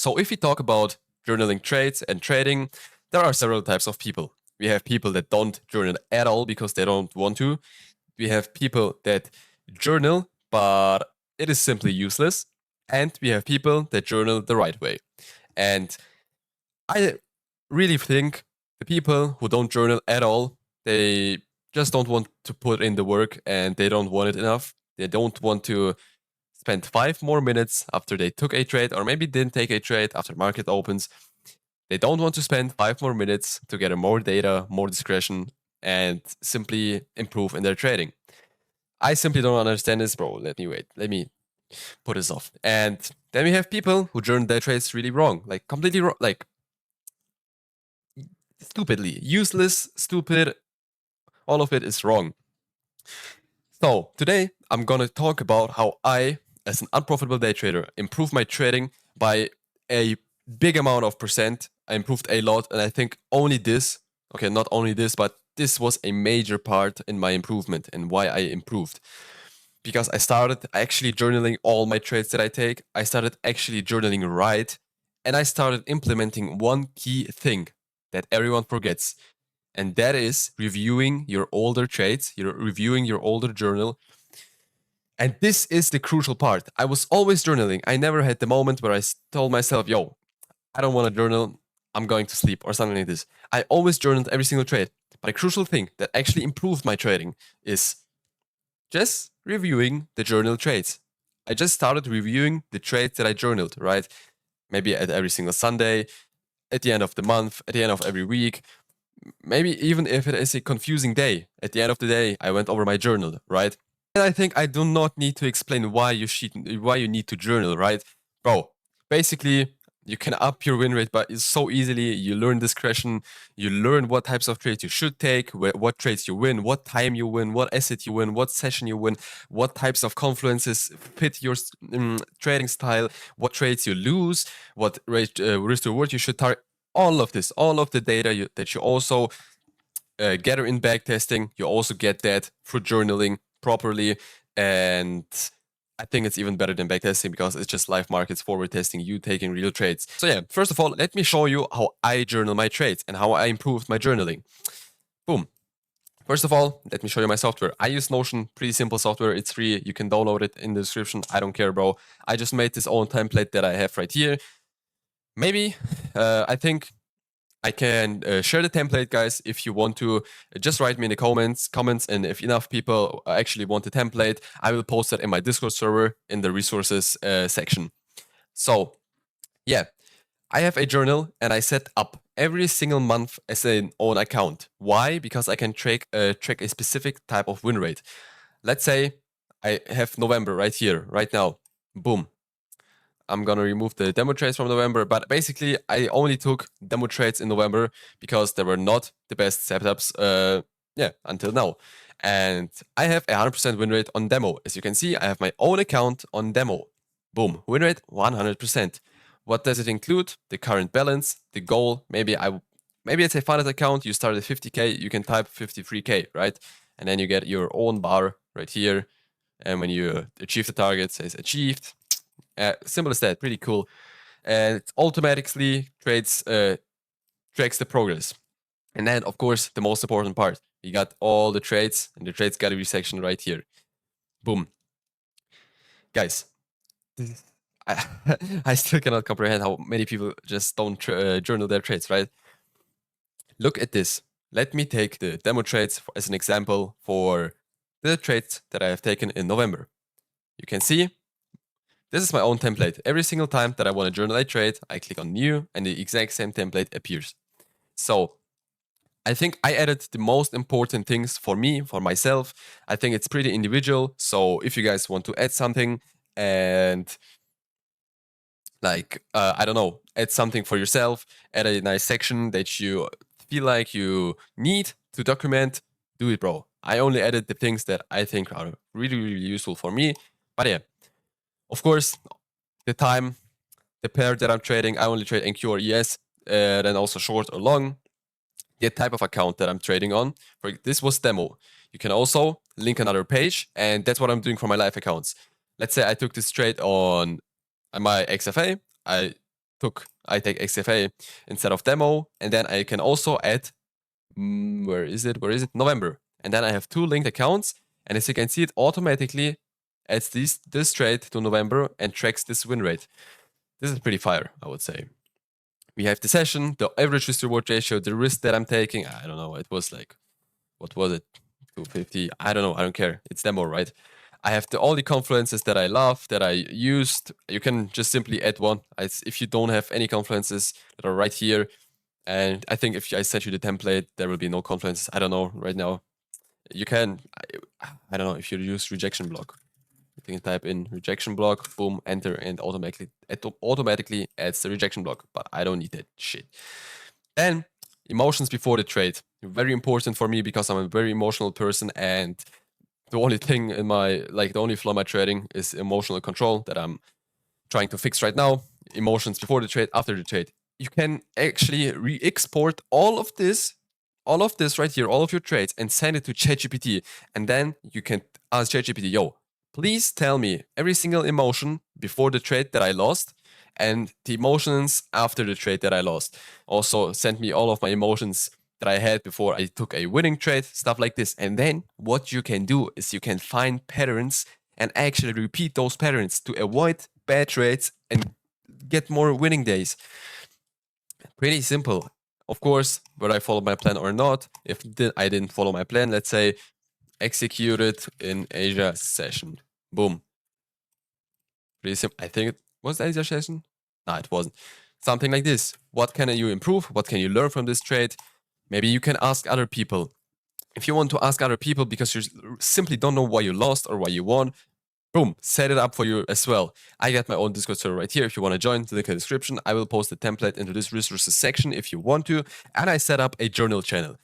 So if we talk about journaling trades and trading, there are several types of people. We have people that don't journal at all because they don't want to. We have people that journal, but it is simply useless. And we have people that journal the right way. And I really think the people who don't journal at all, they just don't want to put in the work and they don't want it enough. They don't want to spend 5 more minutes after they took a trade, or maybe didn't take a trade after market opens. They don't want to spend 5 more minutes to get more data, more discretion, and simply improve in their trading. I simply don't understand this, bro. Let me wait. Let me put this off. And then we have people who journal their trades really wrong, like completely wrong, like stupidly, useless, stupid. All of it is wrong. So today I'm gonna talk about how I, as an unprofitable day trader, improve my trading by a big amount of percent. I improved a lot, and I think only this, okay, not only this, but this was a major part in my improvement and why I improved. Because I started actually journaling all my trades that I take. I started actually journaling right, and I started implementing one key thing that everyone forgets, and that is reviewing your older trades, you're reviewing your older journal. And this is the crucial part. I was always journaling. I never had the moment where I told myself, yo, I don't want to journal, I'm going to sleep, or something like this. I always journaled every single trade. But a crucial thing that actually improved my trading is just reviewing the journal trades. I just started reviewing the trades that I journaled, right? Maybe at every single Sunday, at the end of the month, at the end of every week, maybe even if it is a confusing day, at the end of the day, I went over my journal, right? And I think I do not need to explain why you need to journal, right? Bro, basically, you can up your win rate, but it's so easily. You learn discretion, you learn what types of trades you should take, what trades you win, what time you win, what asset you win, what session you win, what types of confluences fit your trading style, what trades you lose, what risk to reward you should target. All of this, all of the data that you also gather in backtesting, you also get that through journaling properly. And I think it's even better than backtesting because it's just live markets forward testing, you taking real trades. So yeah, first of all, let me show you how I journal my trades and how I improved my journaling. Boom. First of all, let me show you my software. I use Notion, pretty simple software. It's free. You can download it in the description. I don't care, bro. I just made this own template that I have right here. Maybe, I think I can share the template, guys. If you want to, just write me in the comments, and if enough people actually want the template, I will post it in my Discord server in the resources section. So, yeah, I have a journal and I set up every single month as an own account. Why? Because I can track a specific type of win rate. Let's say I have November right here, right now. Boom. I'm gonna remove the demo trades from November, but basically I only took demo trades in November because they were not the best setups, until now. And I have a 100% win rate on demo. As you can see, I have my own account on demo. Boom, win rate 100%. What does it include? The current balance, the goal. Maybe it's a funded account. You start at 50k, you can type 53k, right? And then you get your own bar right here. And when you achieve the target, it says achieved. Simple as that, pretty cool. And it automatically tracks the progress. And then, of course, the most important part, you got all the trades in the trades gallery section right here. Boom. Guys, I, I still cannot comprehend how many people just don't journal their trades, right? Look at this. Let me take the demo trades as an example for the trades that I have taken in November. You can see this is my own template. Every single time that I want to journal a trade, I click on new and the exact same template appears. So I think I added the most important things for me, for myself. I think it's pretty individual. So if you guys want to add something and I don't know, add something for yourself, add a nice section that you feel like you need to document, do it, bro. I only added the things that I think are really, really useful for me. But yeah, of course, the time, the pair that I'm trading, I only trade NQ or ES, then also short or long. The type of account that I'm trading on. This was demo. You can also link another page, and that's what I'm doing for my live accounts. Let's say I took this trade on my XFA. I take XFA instead of demo, and then I can also add where is it? November. And then I have 2 linked accounts, and as you can see, it automatically adds this trade to November and tracks this win rate. This is pretty fire, I would say. We have the session, the average risk reward ratio, the risk that I'm taking. I don't know. It was like, what was it? 250. I don't know. I don't care. It's demo, right? I have all the confluences that I love, that I used. You can just simply add one. If you don't have any confluences that are right here, and I think if I send you the template, there will be no confluences. I don't know right now. You can, I don't know, if you use rejection block. You can type in rejection block, boom, enter, and automatically adds the rejection block. But I don't need that shit. Then emotions before the trade. Very important for me because I'm a very emotional person, and the only thing in my, the only flaw in my trading is emotional control that I'm trying to fix right now. Emotions before the trade, after the trade. You can actually re-export all of this right here, all of your trades, and send it to ChatGPT. And then you can ask ChatGPT, yo, please tell me every single emotion before the trade that I lost and the emotions after the trade that I lost. Also, send me all of my emotions that I had before I took a winning trade, stuff like this. And then what you can do is you can find patterns and actually repeat those patterns to avoid bad trades and get more winning days. Pretty simple. Of course, whether I followed my plan or not, if I didn't follow my plan, let's say executed in Asia session. Boom. Pretty simple. I think it was the Asia session. No, it wasn't. Something like this. What can you improve? What can you learn from this trade? Maybe you can ask other people. If you want to ask other people because you simply don't know why you lost or why you won, boom, set it up for you as well. I got my own Discord server right here. If you want to join, the link in the description. I will post the template into this resources section if you want to. And I set up a journal channel.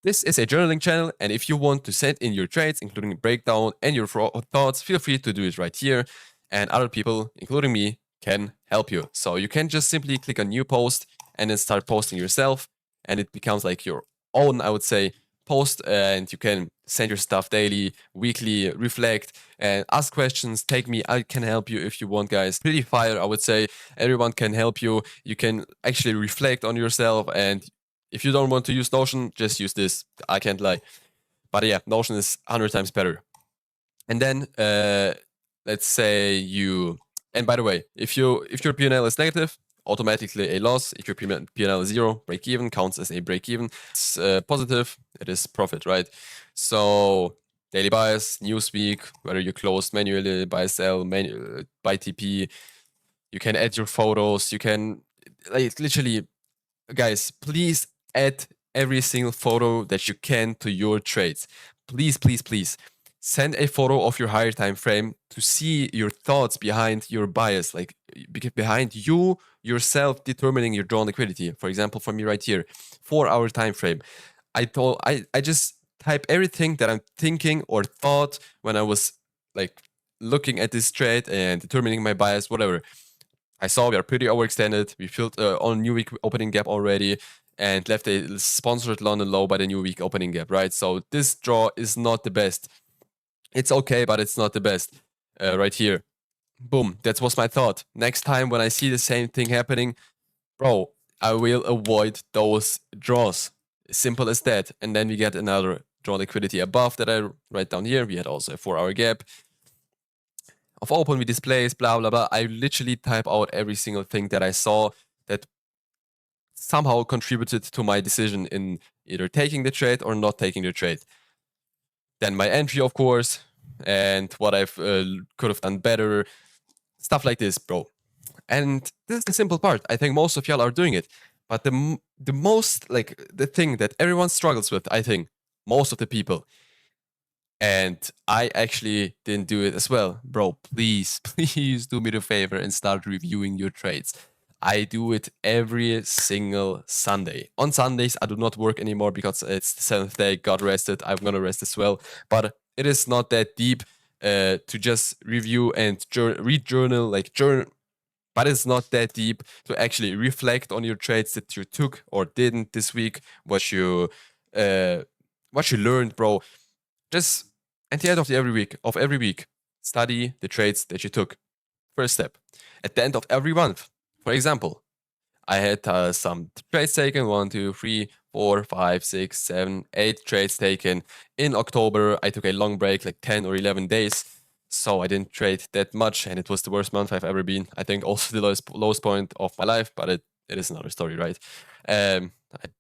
This is a journaling channel, and if you want to send in your trades, including a breakdown and your thoughts, feel free to do it right here. And other people, including me, can help you. So you can just simply click on new post and then start posting yourself. And it becomes like your own, I would say, post, and you can send your stuff daily, weekly, reflect, and ask questions. Take me, I can help you if you want, guys. Pretty fire, I would say. Everyone can help you. You can actually reflect on yourself, and if you don't want to use Notion, just use this. I can't lie. But yeah, Notion is 100 times better. And then let's say and by the way, if your P&L is negative, automatically a loss. If your P&L is 0, break even counts as a break even. It's positive, it is profit, right? So daily bias, newsweek, whether you closed manually, buy, sell, buy TP, you can add your photos, you can literally, guys, please add every single photo that you can to your trades. Please, please, please. Send a photo of your higher time frame to see your thoughts behind your bias, behind you yourself determining your drawn liquidity. For example, for me right here, 4-hour time frame. I just type everything that I'm thinking or thought when I was looking at this trade and determining my bias, whatever. I saw we are pretty overextended. We filled on new week opening gap already and left a sponsored London low by the new week opening gap, right? So this draw is not the best. It's okay, but it's not the best. Right here. Boom. That was my thought. Next time when I see the same thing happening, bro, I will avoid those draws. Simple as that. And then we get another draw liquidity above that I write down here. We had also a 4-hour gap. Of open we displays, blah, blah, blah. I literally type out every single thing that I saw that somehow contributed to my decision in either taking the trade or not taking the trade. Then my entry, of course, and what I could have done better. Stuff like this, bro. And this is the simple part. I think most of y'all are doing it. But the most, the thing that everyone struggles with, I think, most of the people, and I actually didn't do it as well. Bro, please, please do me the favor and start reviewing your trades. I do it every single Sunday. On Sundays, I do not work anymore because it's the 7th day, got rested. I'm gonna rest as well. But it is not that deep to just review and read journal, but it's not that deep to actually reflect on your trades that you took or didn't this week, what you learned, bro. Just at the end of every week, study the trades that you took. First step. At the end of every month, for example, I had some trades taken, 1, 2, 3, 4, 5, 6, 7, 8 trades taken. In October, I took a long break, like 10 or 11 days. So I didn't trade that much, and it was the worst month I've ever been. I think also the lowest point of my life, but it is another story, right? I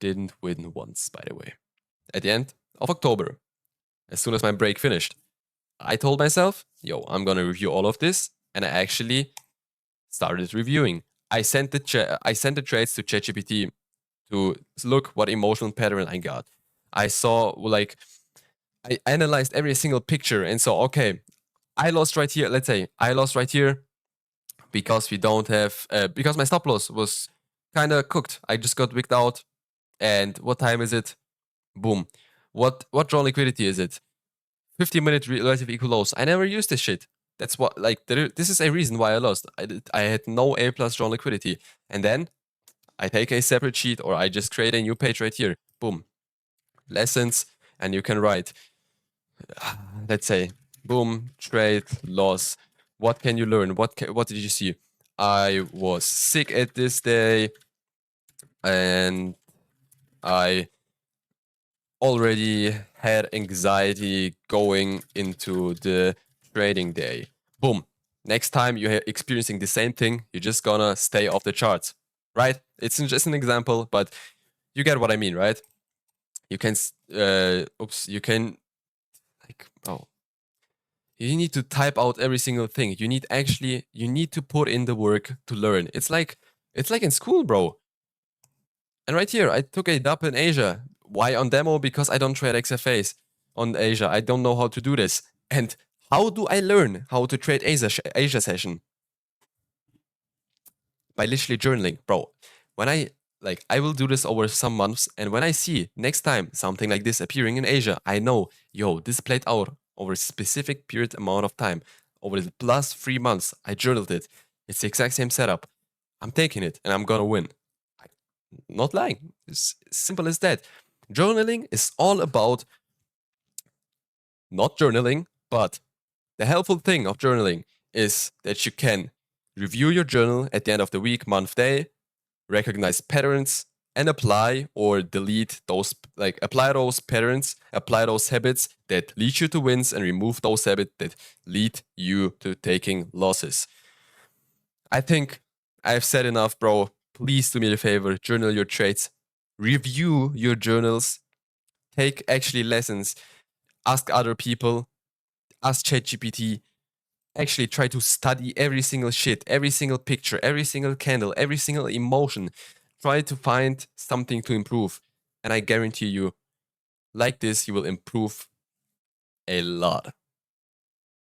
didn't win once, by the way. At the end of October, as soon as my break finished, I told myself, yo, I'm gonna review all of this, and I actually started reviewing. I sent the trades to ChatGPT to look what emotional pattern I got. I saw, like, I analyzed every single picture and saw, okay, I lost right here. Let's say I lost right here because we don't have because my stop loss was kind of cooked. I just got wicked out. And what time is it? Boom. What drawn liquidity is it? 50-minute relative equal lows. I never used this shit. That's what, like, this is a reason why I lost. I had no A plus drawn liquidity. And then I take a separate sheet, or I just create a new page right here. Boom. Lessons, and you can write, let's say, boom, trade, loss. What can you learn? What did you see? I was sick at this day, and I already had anxiety going into the trading day. Boom. Next time you're experiencing the same thing, you're just gonna stay off the charts, right? It's just an example, but you get what I mean, right? You can, you can, like, oh, you need to type out every single thing. You need to put in the work to learn. It's like in school, bro. And right here, I took a dub in Asia. Why on demo? Because I don't trade XFAs on Asia. I don't know how to do this. And how do I learn how to trade Asia session? By literally journaling, bro. When I will do this over some months, and when I see next time something like this appearing in Asia, I know, yo, this played out over a specific period amount of time. Over the plus 3 months, I journaled it. It's the exact same setup. I'm taking it, and I'm gonna win. Not lying. It's simple as that. Journaling is all about not journaling, but the helpful thing of journaling is that you can review your journal at the end of the week, month, day, recognize patterns, and apply or delete those, like, apply those patterns, apply those habits that lead you to wins, and remove those habits that lead you to taking losses. I think I've said enough, bro. Please do me a favor, journal your trades, review your journals, take actually lessons, ask other people, ask ChatGPT, actually try to study every single shit, every single picture, every single candle, every single emotion. Try to find something to improve. And I guarantee you, like this, you will improve a lot.